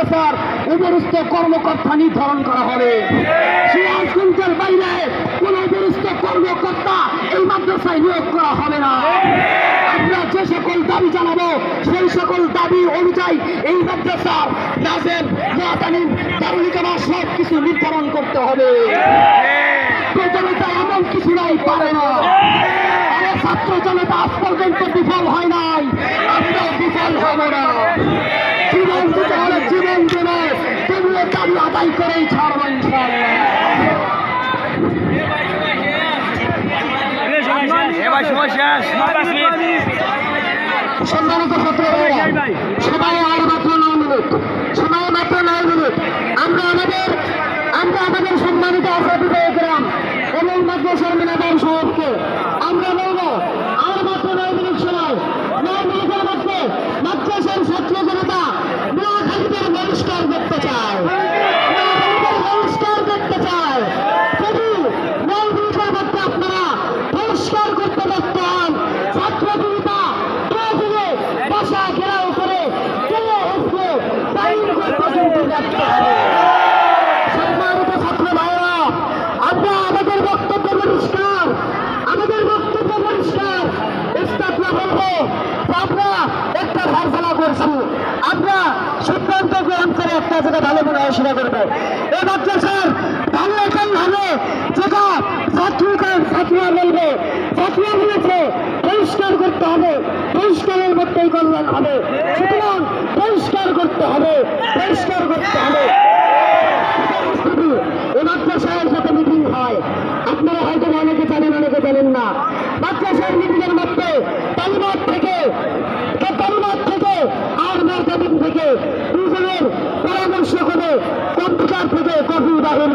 মাদ্রাসার উপরস্থ কর্মকর্তা নির্ধারণ করা হবে। সিরাজগঞ্জের বাইরে কোন উপরস্থ কর্মকর্তা এই মাদ্রাসায় নিয়োগ করা হবে না। আমরা যে সকল দাবি জানাবো সেই সকল দাবি অনুযায়ী এই মাদ্রাসার নাজেম, মুআতালিম, দারুল ইকামা সব কিছু নির্ধারণ করতে হবে। জনতা এমন কিছু নাই পারে না। ছাত্র জনতা আজ পর্যন্ত বিফল হয় নাই, আমরাও বিফল হব না। জীবন দিতে হলে জীবন দেবে, তুমিও দাবি আদায় করেই ছাড়ব ইনশাআল্লাহ। সম্মানিত ছাত্ররা, সবাই আর মাত্র 9 মিনিট, সময় মাত্র 9 মিনিট। আমরা আমাদের সম্মানিত অতিথিরা এবং মাদ্রাসার ম্যানেজার সাহেবকে আমরা বলব আর মাত্র 9 মিনিট সময়। 9 মিনিটের মধ্যে মাদ্রাসার ছাত্র জনতা নোয়াখালীতে বহিষ্কার করতে চায়, বহিষ্কার করতে চায়। যদি 9 মিনিটের মধ্যে আপনারা বহিষ্কার করতে পারতেন, ছাত্র জনতা বাসা ঘেরাও করে চলে আসবে পর্যন্ত যাচ্ছে। সম্মানিত ছাত্র ভাইরা, আমরা আমাদের বক্তব্য পরিষ্কার, উস্তাদরা বলবো আমরা একটা ফয়সালা করছি, আমরা সিদ্ধান্ত গ্রহণ করে একটা যেটা ভালো মনে আলোচনা করবো। এই মাদ্রাসার ভালো এখান হবে যেটা ছাত্রীরা বলবে, ছাত্রীরা বলেছে পরিষ্কার করতে হবে, পরিষ্কারের মধ্যেই কল্যাণ হবে। সুতরাং পরিষ্কার করতে হবে, পরিষ্কার করতে হবে। এই মাদ্রাসার সাথে মিটিং হয়, আপনারা হয়তো অনেকে জানেন, অনেকে জানেন না। মাদ্রাসার মিটিংয়ের মধ্যে তালিবান